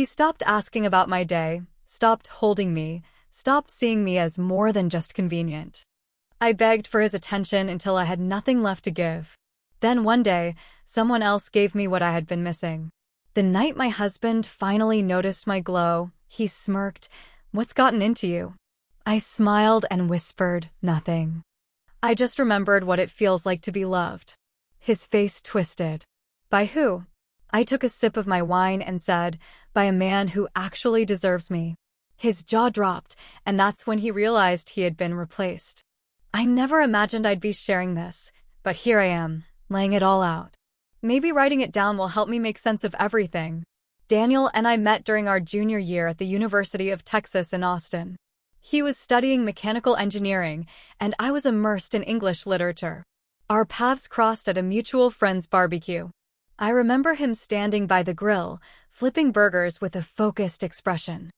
He stopped asking about my day, stopped holding me, stopped seeing me as more than just convenient. I begged for his attention until I had nothing left to give. Then one day, someone else gave me what I had been missing. The night my husband finally noticed my glow, he smirked, "What's gotten into you?" I smiled and whispered, "Nothing. I just remembered what it feels like to be loved." His face twisted. "By who?" I took a sip of my wine and said, "By a man who actually deserves me." His jaw dropped, and that's when he realized he had been replaced. I never imagined I'd be sharing this, but here I am, laying it all out. Maybe writing it down will help me make sense of everything. Daniel and I met during our junior year at the University of Texas in Austin. He was studying mechanical engineering, and I was immersed in English literature. Our paths crossed at a mutual friend's barbecue. I remember him standing by the grill, flipping burgers with a focused expression.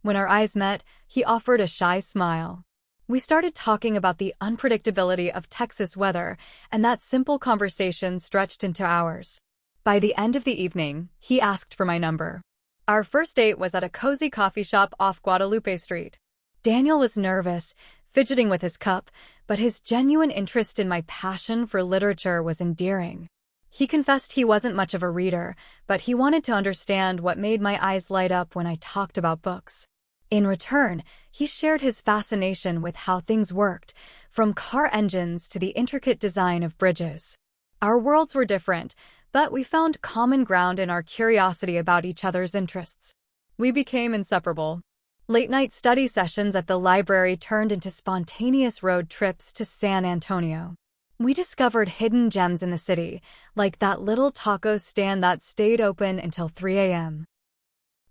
When our eyes met, he offered a shy smile. We started talking about the unpredictability of Texas weather, and that simple conversation stretched into hours. By the end of the evening, he asked for my number. Our first date was at a cozy coffee shop off Guadalupe Street. Daniel was nervous, fidgeting with his cup, but his genuine interest in my passion for literature was endearing. He confessed he wasn't much of a reader, but he wanted to understand what made my eyes light up when I talked about books. In return, he shared his fascination with how things worked, from car engines to the intricate design of bridges. Our worlds were different, but we found common ground in our curiosity about each other's interests. We became inseparable. Late-night study sessions at the library turned into spontaneous road trips to San Antonio. We discovered hidden gems in the city, like that little taco stand that stayed open until 3 a.m.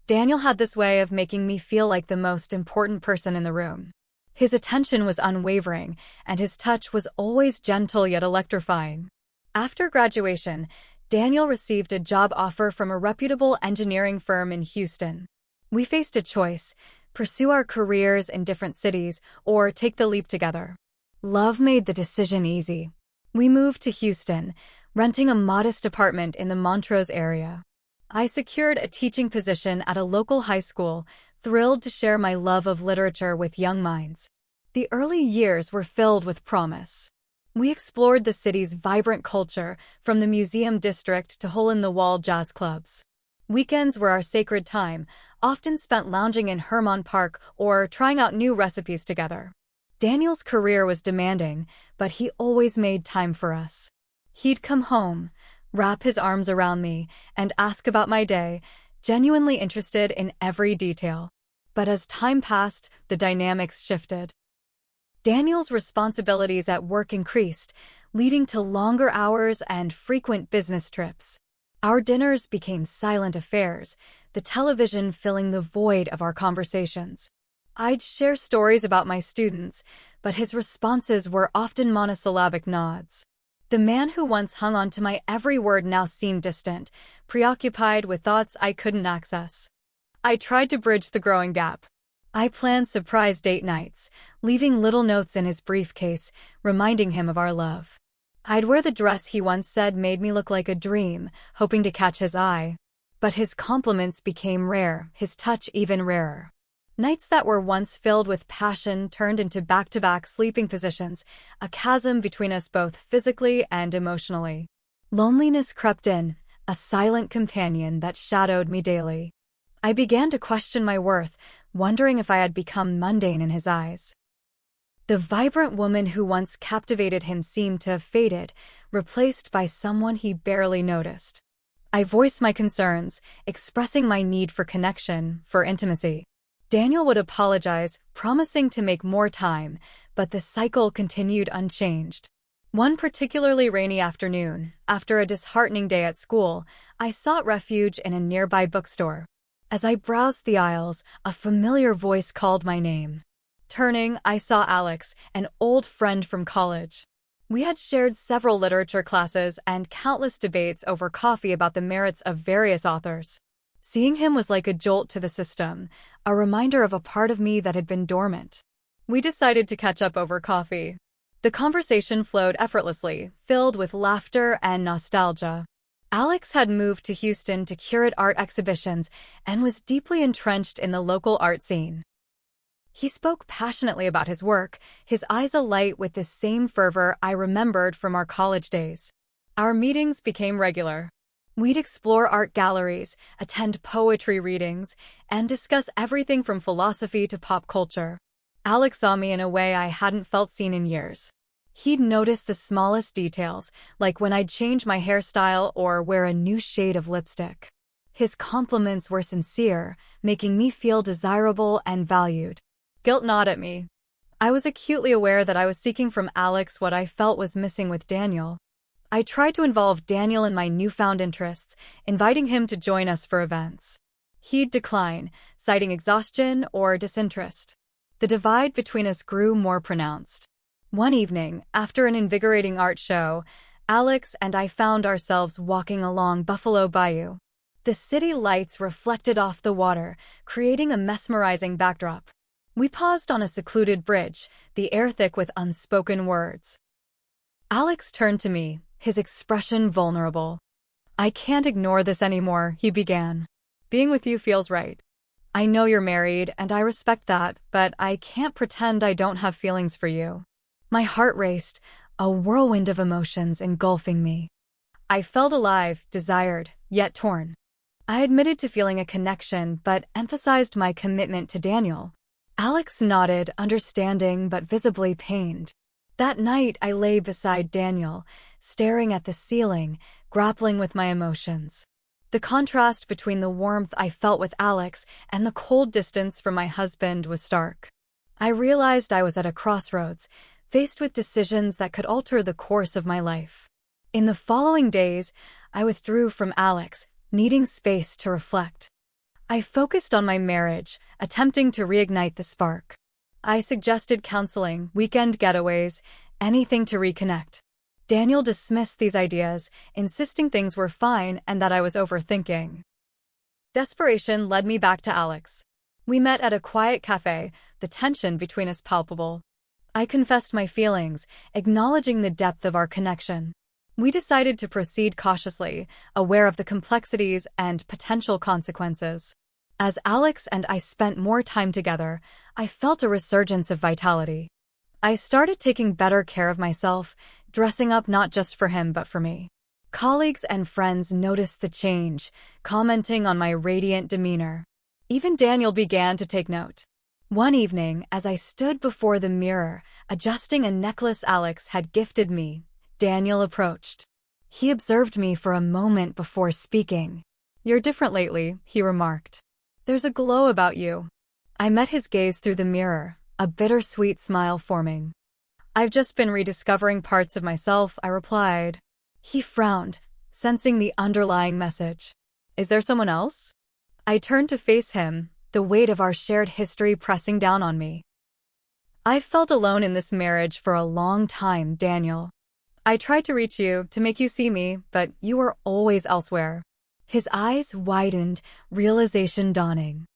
Daniel had this way of making me feel like the most important person in the room. His attention was unwavering, and his touch was always gentle yet electrifying. After graduation, Daniel received a job offer from a reputable engineering firm in Houston. We faced a choice: pursue our careers in different cities or take the leap together. Love made the decision easy. We moved to Houston, renting a modest apartment in the Montrose area. I secured a teaching position at a local high school, thrilled to share my love of literature with young minds. The early years were filled with promise. We explored the city's vibrant culture, from the museum district to hole-in-the-wall jazz clubs. Weekends were our sacred time, often spent lounging in Hermon Park or trying out new recipes together. Daniel's career was demanding, but he always made time for us. He'd come home, wrap his arms around me, and ask about my day, genuinely interested in every detail. But as time passed, the dynamics shifted. Daniel's responsibilities at work increased, leading to longer hours and frequent business trips. Our dinners became silent affairs, the television filling the void of our conversations. I'd share stories about my students, but his responses were often monosyllabic nods. The man who once hung on to my every word now seemed distant, preoccupied with thoughts I couldn't access. I tried to bridge the growing gap. I planned surprise date nights, leaving little notes in his briefcase, reminding him of our love. I'd wear the dress he once said made me look like a dream, hoping to catch his eye. But his compliments became rare, his touch even rarer. Nights that were once filled with passion turned into back-to-back sleeping positions, a chasm between us both physically and emotionally. Loneliness crept in, a silent companion that shadowed me daily. I began to question my worth, wondering if I had become mundane in his eyes. The vibrant woman who once captivated him seemed to have faded, replaced by someone he barely noticed. I voiced my concerns, expressing my need for connection, for intimacy. Daniel would apologize, promising to make more time, but the cycle continued unchanged. One particularly rainy afternoon, after a disheartening day at school, I sought refuge in a nearby bookstore. As I browsed the aisles, a familiar voice called my name. Turning, I saw Alex, an old friend from college. We had shared several literature classes and countless debates over coffee about the merits of various authors. Seeing him was like a jolt to the system, a reminder of a part of me that had been dormant. We decided to catch up over coffee. The conversation flowed effortlessly, filled with laughter and nostalgia. Alex had moved to Houston to curate art exhibitions and was deeply entrenched in the local art scene. He spoke passionately about his work, his eyes alight with the same fervor I remembered from our college days. Our meetings became regular. We'd explore art galleries, attend poetry readings, and discuss everything from philosophy to pop culture. Alex saw me in a way I hadn't felt seen in years. He'd notice the smallest details, like when I'd change my hairstyle or wear a new shade of lipstick. His compliments were sincere, making me feel desirable and valued. Guilt gnawed at me. I was acutely aware that I was seeking from Alex what I felt was missing with Daniel. I tried to involve Daniel in my newfound interests, inviting him to join us for events. He'd decline, citing exhaustion or disinterest. The divide between us grew more pronounced. One evening, after an invigorating art show, Alex and I found ourselves walking along Buffalo Bayou. The city lights reflected off the water, creating a mesmerizing backdrop. We paused on a secluded bridge, the air thick with unspoken words. Alex turned to me, his expression vulnerable. "I can't ignore this anymore," he began. "Being with you feels right. I know you're married, and I respect that, but I can't pretend I don't have feelings for you." My heart raced, a whirlwind of emotions engulfing me. I felt alive, desired, yet torn. I admitted to feeling a connection, but emphasized my commitment to Daniel. Alex nodded, understanding but visibly pained. That night, I lay beside Daniel, staring at the ceiling, grappling with my emotions. The contrast between the warmth I felt with Alex and the cold distance from my husband was stark. I realized I was at a crossroads, faced with decisions that could alter the course of my life. In the following days, I withdrew from Alex, needing space to reflect. I focused on my marriage, attempting to reignite the spark. I suggested counseling, weekend getaways, anything to reconnect. Daniel dismissed these ideas, insisting things were fine and that I was overthinking. Desperation led me back to Alex. We met at a quiet cafe, the tension between us palpable. I confessed my feelings, acknowledging the depth of our connection. We decided to proceed cautiously, aware of the complexities and potential consequences. As Alex and I spent more time together, I felt a resurgence of vitality. I started taking better care of myself, dressing up not just for him but for me. Colleagues and friends noticed the change, commenting on my radiant demeanor. Even Daniel began to take note. One evening, as I stood before the mirror, adjusting a necklace Alex had gifted me, Daniel approached. He observed me for a moment before speaking. "You're different lately," he remarked. "There's a glow about you." I met his gaze through the mirror, a bittersweet smile forming. "I've just been rediscovering parts of myself," I replied. He frowned, sensing the underlying message. "Is there someone else?" I turned to face him, the weight of our shared history pressing down on me. "I've felt alone in this marriage for a long time, Daniel. I tried to reach you, to make you see me, but you were always elsewhere." His eyes widened, realization dawning.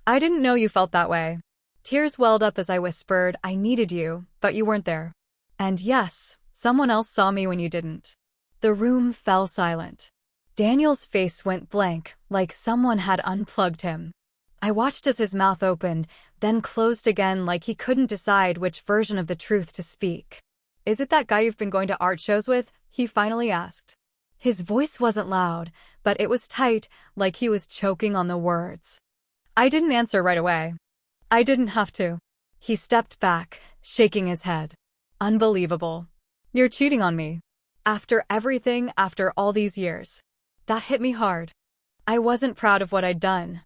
"I didn't know you felt that way." Tears welled up as I whispered, "I needed you, but you weren't there. And yes, someone else saw me when you didn't." The room fell silent. Daniel's face went blank, like someone had unplugged him. I watched as his mouth opened, then closed again like he couldn't decide which version of the truth to speak. "Is it that guy you've been going to art shows with?" he finally asked. His voice wasn't loud, but it was tight, like he was choking on the words. I didn't answer right away. I didn't have to. He stepped back, shaking his head. "Unbelievable. You're cheating on me. After everything, after all these years." That hit me hard. I wasn't proud of what I'd done.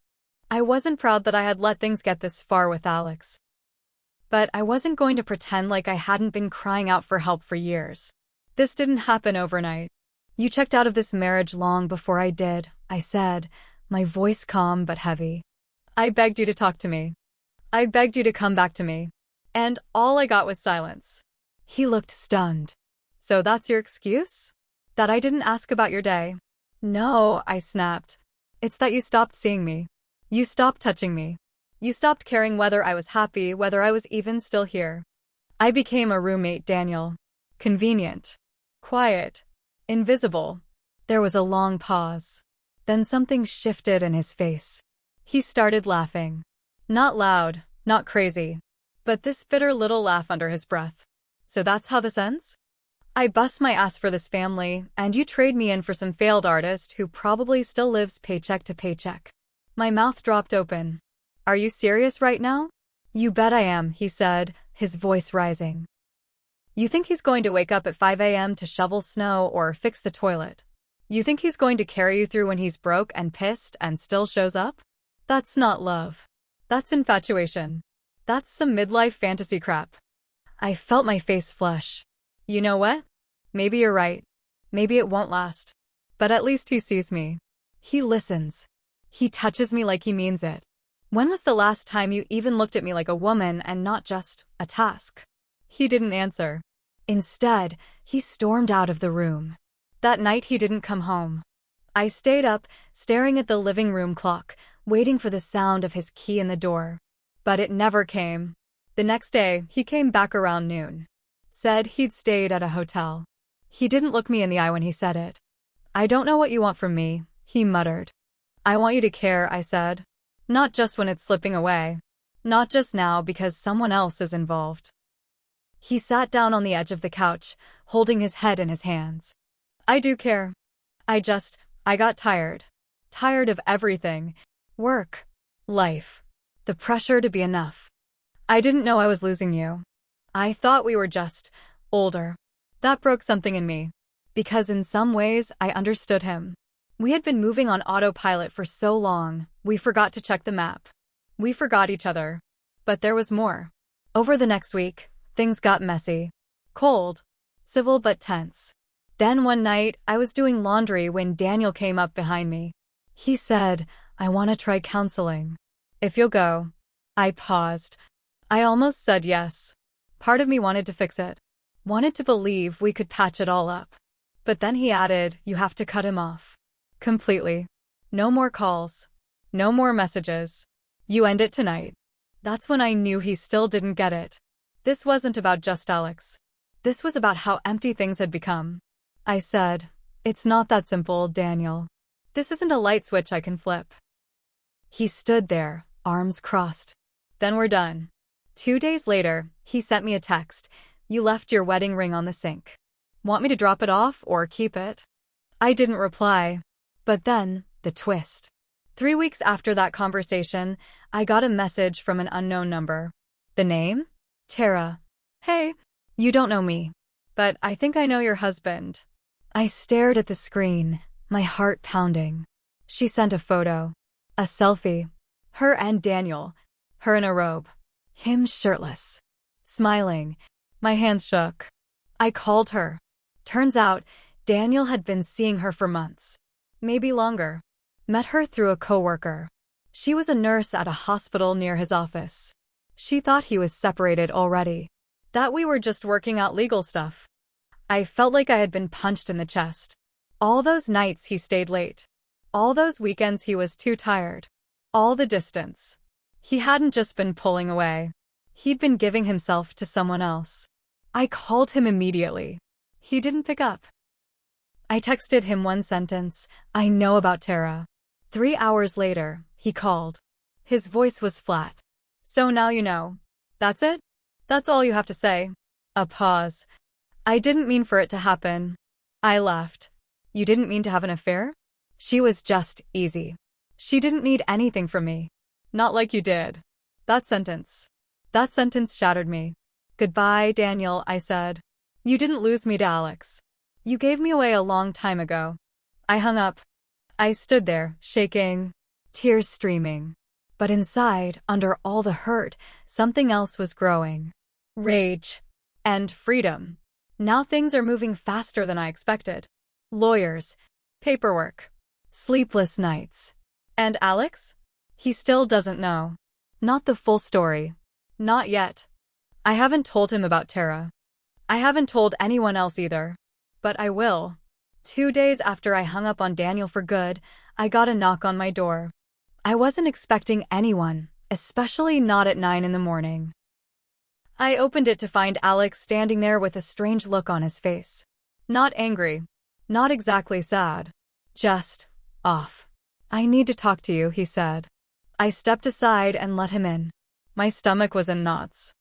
I wasn't proud that I had let things get this far with Alex. But I wasn't going to pretend like I hadn't been crying out for help for years. "This didn't happen overnight. You checked out of this marriage long before I did," I said, my voice calm but heavy. "I begged you to talk to me. I begged you to come back to me. And all I got was silence." He looked stunned. "So that's your excuse? That I didn't ask about your day?" "No," I snapped. "It's that you stopped seeing me. You stopped touching me. You stopped caring whether I was happy, whether I was even still here. I became a roommate, Daniel. Convenient. Quiet. Invisible. There was a long pause. Then something shifted in his face. He started laughing. Not loud, not crazy, but this bitter little laugh under his breath. So that's how this ends? I bust my ass for this family, and you trade me in for some failed artist who probably still lives paycheck to paycheck. My mouth dropped open. Are you serious right now? You bet I am, he said, his voice rising. You think he's going to wake up at 5 a.m. to shovel snow or fix the toilet? You think he's going to carry you through when he's broke and pissed and still shows up? That's not love. That's infatuation. That's some midlife fantasy crap. I felt my face flush. You know what? Maybe you're right. Maybe it won't last. But at least he sees me. He listens. He touches me like he means it. When was the last time you even looked at me like a woman and not just a task? He didn't answer. Instead, he stormed out of the room. That night he didn't come home. I stayed up, staring at the living room clock, waiting for the sound of his key in the door. But it never came. The next day, he came back around noon. Said he'd stayed at a hotel. He didn't look me in the eye when he said it. I don't know what you want from me, he muttered. I want you to care, I said. Not just when it's slipping away. Not just now because someone else is involved. He sat down on the edge of the couch, holding his head in his hands. I do care. I got tired. Tired of everything. Work. Life. The pressure to be enough. I didn't know I was losing you. I thought we were just older. That broke something in me. Because in some ways, I understood him. We had been moving on autopilot for so long, we forgot to check the map. We forgot each other. But there was more. Over the next week, things got messy. Cold. Civil but tense. Then one night, I was doing laundry when Daniel came up behind me. He said, I want to try counseling. If you'll go. I paused. I almost said yes. Part of me wanted to fix it. Wanted to believe we could patch it all up. But then he added, you have to cut him off. Completely. No more calls. No more messages. You end it tonight. That's when I knew he still didn't get it. This wasn't about just Alex. This was about how empty things had become. I said, it's not that simple, Daniel. This isn't a light switch I can flip. He stood there, arms crossed. Then we're done. 2 days later, he sent me a text. You left your wedding ring on the sink. Want me to drop it off or keep it? I didn't reply. But then, the twist. 3 weeks after that conversation, I got a message from an unknown number. The name? Tara. Hey, you don't know me. But I think I know your husband. I stared at the screen, my heart pounding. She sent a photo. A selfie. Her and Daniel. Her in a robe. Him shirtless. Smiling. My hands shook. I called her. Turns out, Daniel had been seeing her for months. Maybe longer. Met her through a coworker. She was a nurse at a hospital near his office. She thought he was separated already. That we were just working out legal stuff. I felt like I had been punched in the chest. All those nights he stayed late. All those weekends he was too tired. All the distance. He hadn't just been pulling away. He'd been giving himself to someone else. I called him immediately. He didn't pick up. I texted him one sentence, I know about Tara. 3 hours later, he called. His voice was flat. So now you know. That's it? That's all you have to say? A pause. I didn't mean for it to happen. I laughed. You didn't mean to have an affair? She was just easy. She didn't need anything from me. Not like you did. That sentence shattered me. Goodbye, Daniel, I said. You didn't lose me to Alex. You gave me away a long time ago. I hung up. I stood there, shaking, tears streaming. But inside, under all the hurt, something else was growing. Rage. And freedom. Now things are moving faster than I expected. Lawyers. Paperwork. Sleepless nights. And Alex? He still doesn't know. Not the full story. Not yet. I haven't told him about Tara. I haven't told anyone else either. But I will. 2 days after I hung up on Daniel for good, I got a knock on my door. I wasn't expecting anyone, especially not at 9 in the morning. I opened it to find Alex standing there with a strange look on his face. Not angry. Not exactly sad. Just off. I need to talk to you, he said. I stepped aside and let him in. My stomach was in knots.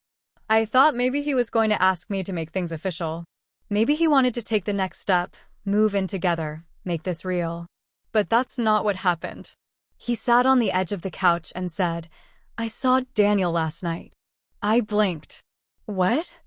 I thought maybe he was going to ask me to make things official. Maybe he wanted to take the next step, move in together, make this real. But that's not what happened. He sat on the edge of the couch and said, I saw Daniel last night. I blinked. What?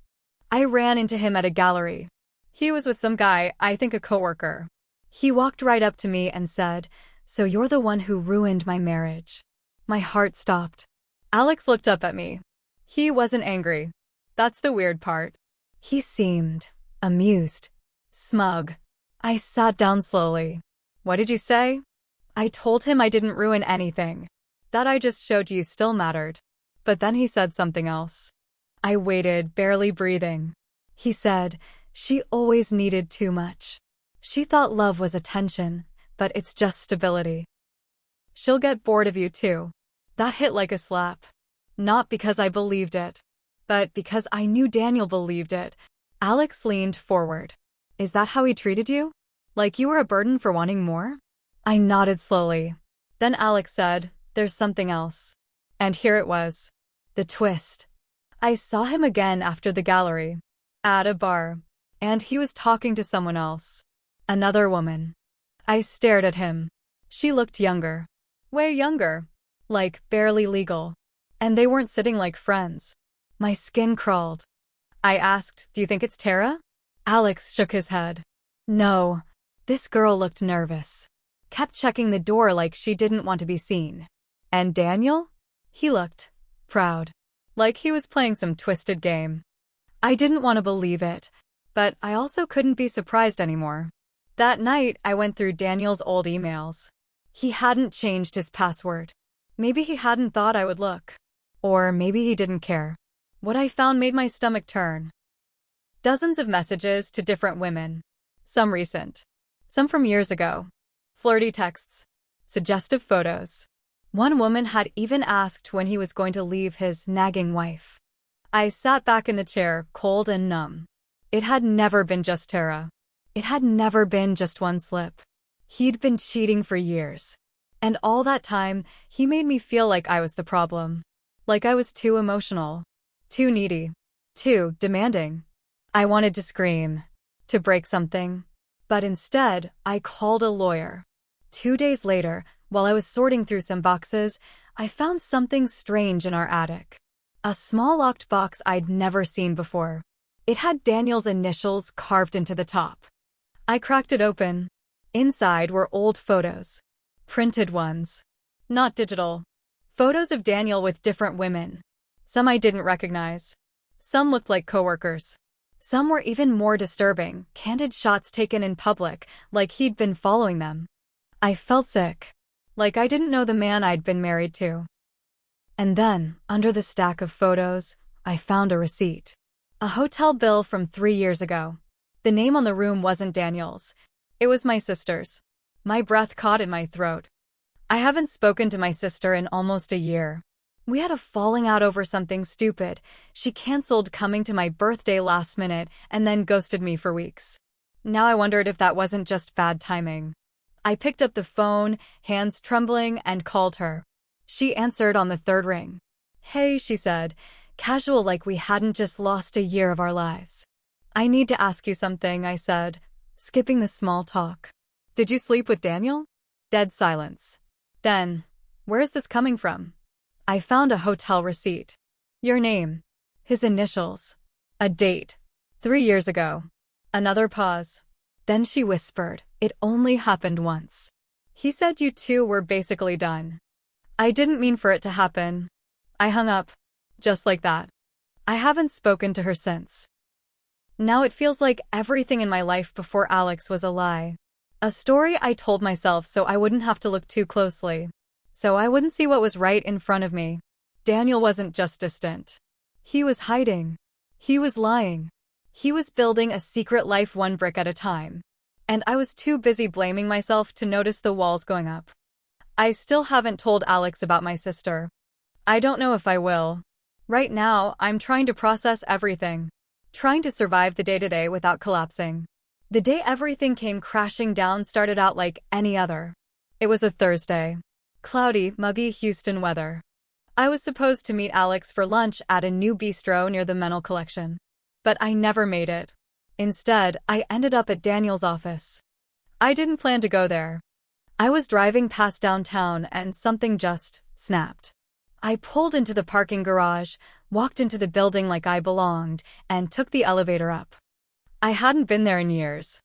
I ran into him at a gallery. He was with some guy, I think a coworker. He walked right up to me and said, So you're the one who ruined my marriage. My heart stopped. Alex looked up at me. He wasn't angry. That's the weird part. He seemed amused, smug. I sat down slowly. What did you say? I told him I didn't ruin anything. That I just showed you still mattered. But then he said something else. I waited, barely breathing. He said, She always needed too much. She thought love was attention, but it's just stability. She'll get bored of you too. That hit like a slap. Not because I believed it, but because I knew Daniel believed it. Alex leaned forward. Is that how he treated you? Like you were a burden for wanting more? I nodded slowly. Then Alex said, There's something else. And here it was. The twist. I saw him again after the gallery. At a bar. And he was talking to someone else. Another woman. I stared at him. She looked younger. Way younger. Like barely legal. And they weren't sitting like friends. My skin crawled. I asked, Do you think it's Tara? Alex shook his head. No. This girl looked nervous. Kept checking the door like she didn't want to be seen. And Daniel? He looked proud. Like he was playing some twisted game. I didn't want to believe it, but I also couldn't be surprised anymore. That night, I went through Daniel's old emails. He hadn't changed his password. Maybe he hadn't thought I would look. Or maybe he didn't care. What I found made my stomach turn. Dozens of messages to different women. Some recent. Some from years ago. Flirty texts. Suggestive photos. One woman had even asked when he was going to leave his nagging wife. I sat back in the chair, cold and numb. It had never been just Tara. It had never been just one slip. He'd been cheating for years. And all that time, he made me feel like I was the problem. Like I was too emotional. Too needy. Too demanding. I wanted to scream. To break something. But instead, I called a lawyer. 2 days later, while I was sorting through some boxes, I found something strange in our attic. A small locked box I'd never seen before. It had Daniel's initials carved into the top. I cracked it open. Inside were old photos. Printed ones. Not digital. Photos of Daniel with different women. Some I didn't recognize. Some looked like coworkers. Some were even more disturbing, candid shots taken in public, like he'd been following them. I felt sick. Like I didn't know the man I'd been married to. And then, under the stack of photos, I found a receipt. A hotel bill from 3 years ago. The name on the room wasn't Daniel's. It was my sister's. My breath caught in my throat. I haven't spoken to my sister in almost a year. We had a falling out over something stupid. She canceled coming to my birthday last minute and then ghosted me for weeks. Now I wondered if that wasn't just bad timing. I picked up the phone, hands trembling, and called her. She answered on the third ring. Hey, she said, casual like we hadn't just lost a year of our lives. I need to ask you something, I said, skipping the small talk. Did you sleep with Daniel? Dead silence. Then, where's this coming from? I found a hotel receipt. Your name. His initials. A date. 3 years ago. Another pause. Then she whispered, it only happened once. He said you two were basically done. I didn't mean for it to happen. I hung up. Just like that. I haven't spoken to her since. Now it feels like everything in my life before Alex was a lie. A story I told myself so I wouldn't have to look too closely. So I wouldn't see what was right in front of me. Daniel wasn't just distant. He was hiding. He was lying. He was building a secret life one brick at a time. And I was too busy blaming myself to notice the walls going up. I still haven't told Alex about my sister. I don't know if I will. Right now, I'm trying to process everything. Trying to survive the day-to-day without collapsing. The day everything came crashing down started out like any other. It was a Thursday. Cloudy, muggy Houston weather. I was supposed to meet Alex for lunch at a new bistro near the Mental Collection. But I never made it. Instead, I ended up at Daniel's office. I didn't plan to go there. I was driving past downtown and something just snapped. I pulled into the parking garage, walked into the building like I belonged, and took the elevator up. I hadn't been there in years.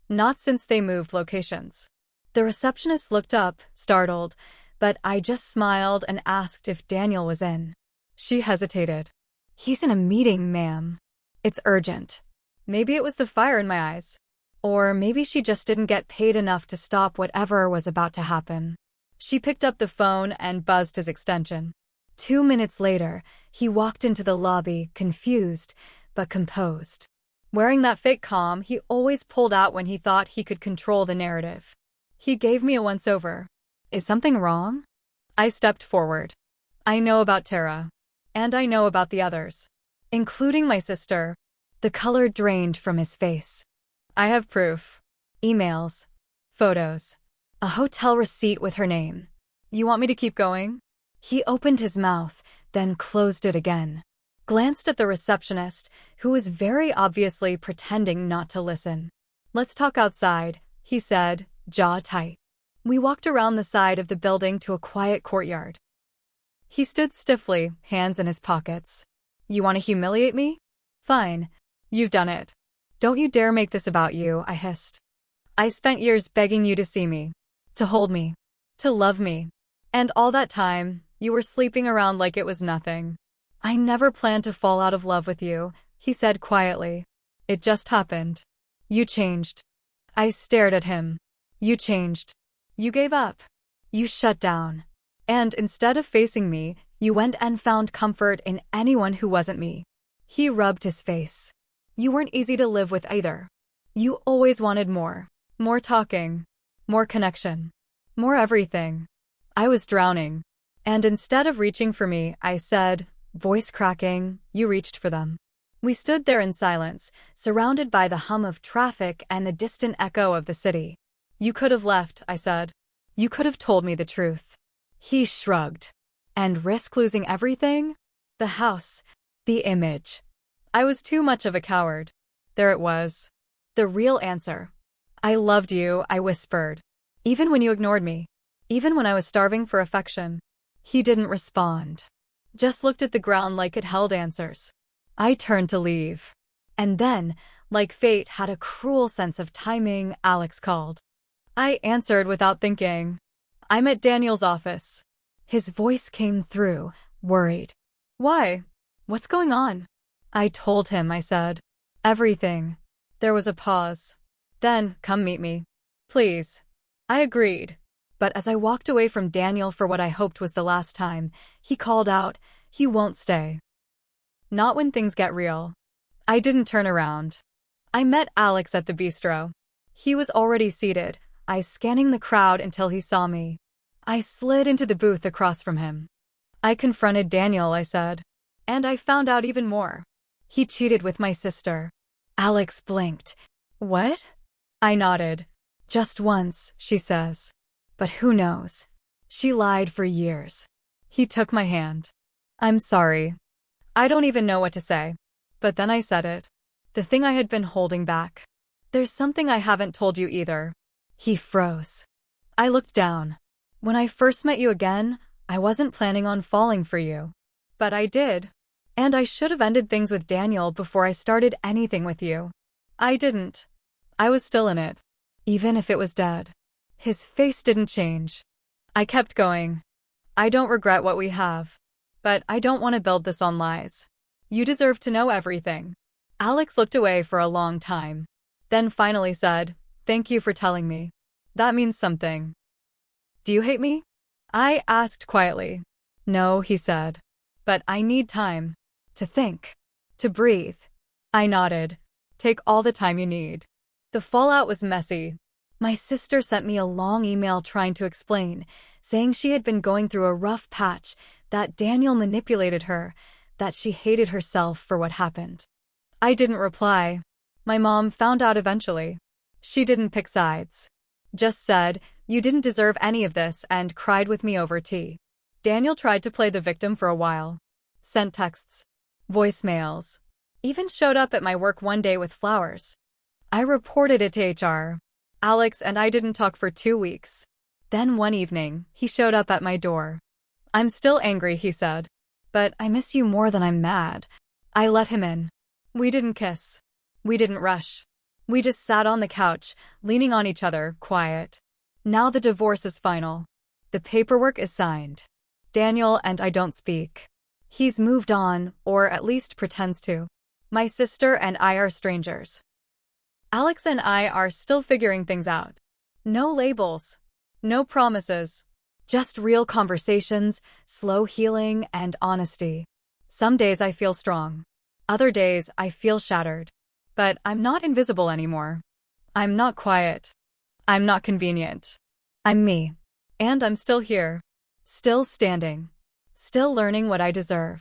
Not since they moved locations. The receptionist looked up, startled, but I just smiled and asked if Daniel was in. She hesitated. "He's in a meeting, ma'am. It's urgent." Maybe it was the fire in my eyes. Or maybe she just didn't get paid enough to stop whatever was about to happen. She picked up the phone and buzzed his extension. 2 minutes later, he walked into the lobby, confused, but composed. Wearing that fake calm he always pulled out when he thought he could control the narrative. He gave me a once-over. "Is something wrong?" I stepped forward. "I know about Tara. And I know about the others. Including my sister." The color drained from his face. "I have proof. Emails. Photos. A hotel receipt with her name. You want me to keep going?" He opened his mouth, then closed it again. Glanced at the receptionist, who was very obviously pretending not to listen. "Let's talk outside," he said, jaw tight. We walked around the side of the building to a quiet courtyard. He stood stiffly, hands in his pockets. "You want to humiliate me? Fine. You've done it. Don't you dare make this about you," I hissed. "I spent years begging you to see me, to hold me, to love me. And all that time, you were sleeping around like it was nothing." "I never planned to fall out of love with you," he said quietly. "It just happened. You changed." I stared at him. "You changed. You gave up. You shut down. And instead of facing me, you went and found comfort in anyone who wasn't me." He rubbed his face. "You weren't easy to live with either. You always wanted more. More talking. More connection. More everything." I was drowning. And instead of reaching for me, I said, voice cracking, "You reached for them." We stood there in silence, surrounded by the hum of traffic and the distant echo of the city. "You could have left," I said. "You could have told me the truth." He shrugged. "And risk losing everything? The house. The image." I was too much of a coward. There it was. The real answer. "I loved you," I whispered. "Even when you ignored me. Even when I was starving for affection." He didn't respond. Just looked at the ground like it held answers. I turned to leave. And then, like fate had a cruel sense of timing, Alex called. I answered without thinking. "I'm at Daniel's office." His voice came through, worried. "Why? What's going on?" I told him, I said. "Everything." There was a pause. Then, "Come meet me. Please." I agreed. But as I walked away from Daniel for what I hoped was the last time, he called out, "He won't stay." Not when things get real. I didn't turn around. I met Alex at the bistro. He was already seated, eyes scanning the crowd until he saw me. I slid into the booth across from him. "I confronted Daniel," I said. "And I found out even more. He cheated with my sister." Alex blinked. "What?" I nodded. "Just once," she says. "But who knows? She lied for years." He took my hand. "I'm sorry. I don't even know what to say." But then I said it. The thing I had been holding back. "There's something I haven't told you either." He froze. I looked down. "When I first met you again, I wasn't planning on falling for you. But I did. And I should have ended things with Daniel before I started anything with you. I didn't. I was still in it. Even if it was dead." His face didn't change. I kept going. "I don't regret what we have. But I don't want to build this on lies. You deserve to know everything." Alex looked away for a long time. Then finally said, "Thank you for telling me. That means something." "Do you hate me?" I asked quietly. "No," he said. "But I need time. To think. To breathe." I nodded. "Take all the time you need." The fallout was messy. My sister sent me a long email trying to explain, saying she had been going through a rough patch, that Daniel manipulated her, that she hated herself for what happened. I didn't reply. My mom found out eventually. She didn't pick sides. Just said, "You didn't deserve any of this," and cried with me over tea. Daniel tried to play the victim for a while. Sent texts, voicemails, even showed up at my work one day with flowers. I reported it to HR. Alex and I didn't talk for 2 weeks. Then one evening, he showed up at my door. "I'm still angry," he said. "But I miss you more than I'm mad." I let him in. We didn't kiss. We didn't rush. We just sat on the couch, leaning on each other, quiet. Now the divorce is final. The paperwork is signed. Daniel and I don't speak. He's moved on, or at least pretends to. My sister and I are strangers. Alex and I are still figuring things out. No labels. No promises. Just real conversations, slow healing, and honesty. Some days I feel strong. Other days I feel shattered. But I'm not invisible anymore. I'm not quiet. I'm not convenient. I'm me. And I'm still here. Still standing. Still learning what I deserve.